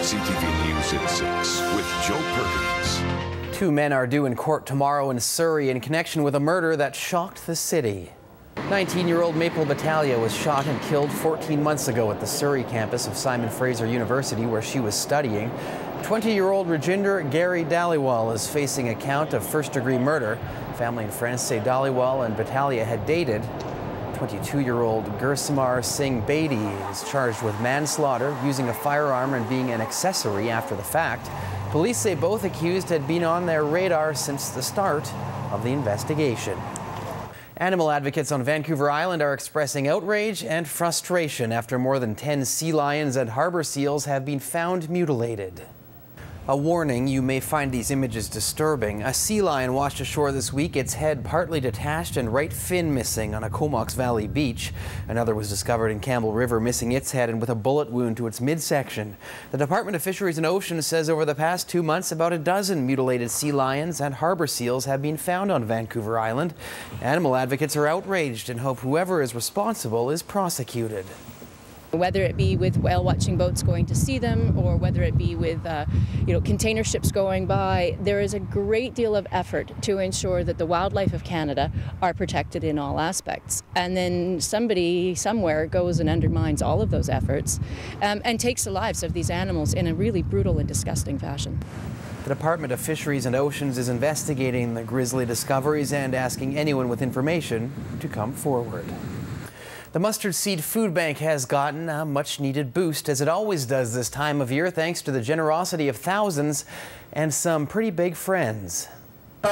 CTV News at 6 with Joe Perkins. 2 men are due in court tomorrow in Surrey in connection with a murder that shocked the city. 19-year-old Maple Battaglia was shot and killed 14 months ago at the Surrey campus of Simon Fraser University, where she was studying. 20-year-old Rajinder Gary Dhaliwal is facing a count of first-degree murder. Family and friends say Dhaliwal and Battaglia had dated. 22-year-old Gursimar Singh Bedi is charged with manslaughter, using a firearm and being an accessory after the fact. Police say both accused had been on their radar since the start of the investigation. Animal advocates on Vancouver Island are expressing outrage and frustration after more than 10 sea lions and harbor seals have been found mutilated. A warning, you may find these images disturbing. A sea lion washed ashore this week, its head partly detached and right fin missing on a Comox Valley beach. Another was discovered in Campbell River, missing its head and with a bullet wound to its midsection. The Department of Fisheries and Oceans says over the past 2 months, about a dozen mutilated sea lions and harbor seals have been found on Vancouver Island. Animal advocates are outraged and hope whoever is responsible is prosecuted. Whether it be with whale watching boats going to see them, or whether it be with container ships going by, there is a great deal of effort to ensure that the wildlife of Canada are protected in all aspects. And then somebody somewhere goes and undermines all of those efforts and takes the lives of these animals in a really brutal and disgusting fashion. The Department of Fisheries and Oceans is investigating the grisly discoveries and asking anyone with information to come forward. The Mustard Seed Food Bank has gotten a much-needed boost, as it always does this time of year, thanks to the generosity of thousands and some pretty big friends. The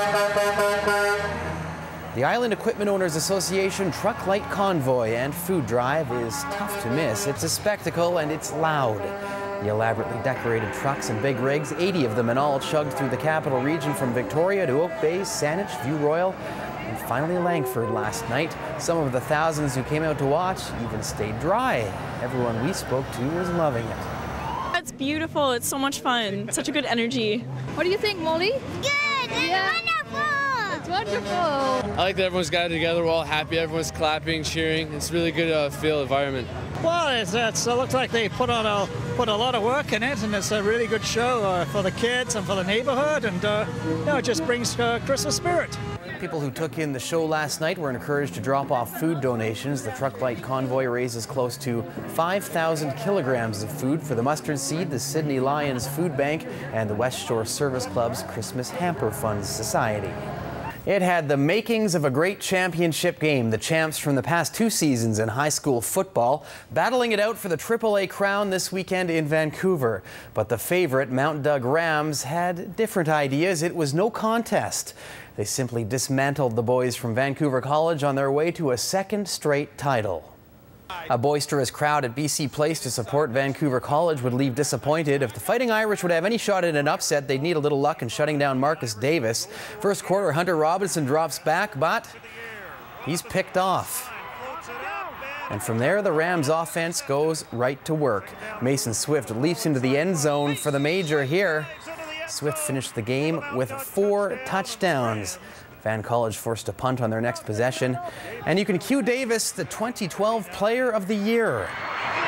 Island Equipment Owners Association Truck Light Convoy and Food Drive is tough to miss. It's a spectacle and it's loud. The elaborately decorated trucks and big rigs, 80 of them in all, chugged through the capital region from Victoria to Oak Bay, Saanich, View Royal, and finally Langford last night. Some of the thousands who came out to watch even stayed dry. Everyone we spoke to was loving it. It's beautiful. It's so much fun. Such a good energy. What do you think, Molly? Good. Yeah. Wonderful. It's wonderful. I like that everyone's gathered together. We're all happy. Everyone's clapping, cheering. It's a really good feel environment. Well, it looks like they put a lot of work in it, and it's a really good show for the kids and for the neighborhood, and it just brings Christmas spirit. People who took in the show last night were encouraged to drop off food donations. The Truck Light Convoy raises close to 5,000 kilograms of food for the Mustard Seed, the Sydney Lions Food Bank, and the West Shore Service Club's Christmas Hamper Funds Society. It had the makings of a great championship game. The champs from the past 2 seasons in high school football battling it out for the AAA crown this weekend in Vancouver. But the favorite, Mount Doug Rams, had different ideas. It was no contest. They simply dismantled the boys from Vancouver College on their way to a second straight title. A boisterous crowd at BC Place to support Vancouver College would leave disappointed. If the Fighting Irish would have any shot at an upset, they'd need a little luck in shutting down Marcus Davis. First quarter, Hunter Robinson drops back, but he's picked off. And from there, the Rams offense goes right to work. Mason Swift leaps into the end zone for the major here. Swift finished the game with 4 touchdowns. Van College forced a punt on their next possession. And you can cue Davis, the 2012 Player of the Year.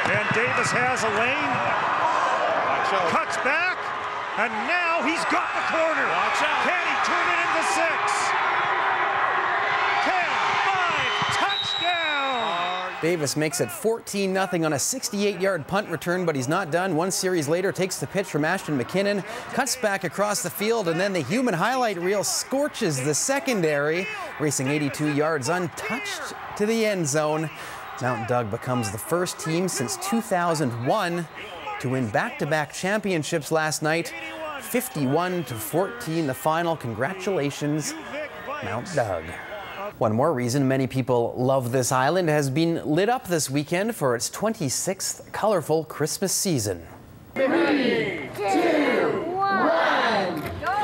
And Davis has a lane, cuts back, and now he's got the corner. Watch out. Can he turn it into 6? 10-5, touchdown! Davis makes it 14-0 on a 68-yard punt return, but he's not done. 1 series later, takes the pitch from Ashton McKinnon, cuts back across the field, and then the human highlight reel scorches the secondary, racing 82 yards untouched to the end zone. Mount Doug becomes the first team since 2001 to win back-to-back championships last night. 51-14 the final. Congratulations, Mount Doug. One more reason many people love this island has been lit up this weekend for its 26th colorful Christmas season. 3, 2, 1, go!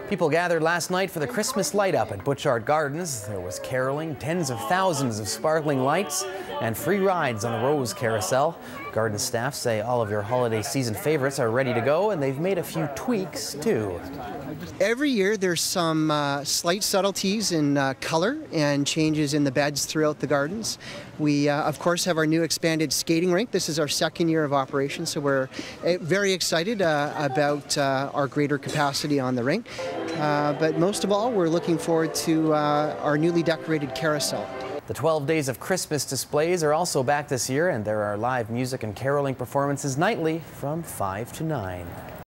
People gathered last night for the Christmas light up at Butch Art Gardens. There was caroling, tens of thousands of sparkling lights, and free rides on the Rose Carousel. Garden staff say all of your holiday season favorites are ready to go, and they've made a few tweaks too. Every year there's some slight subtleties in color and changes in the beds throughout the gardens. We, of course, have our new expanded skating rink. This is our second year of operation, so we're very excited about our greater capacity on the rink. But most of all, we're looking forward to our newly decorated carousel. The 12 Days of Christmas displays are also back this year, and there are live music and caroling performances nightly from 5 to 9.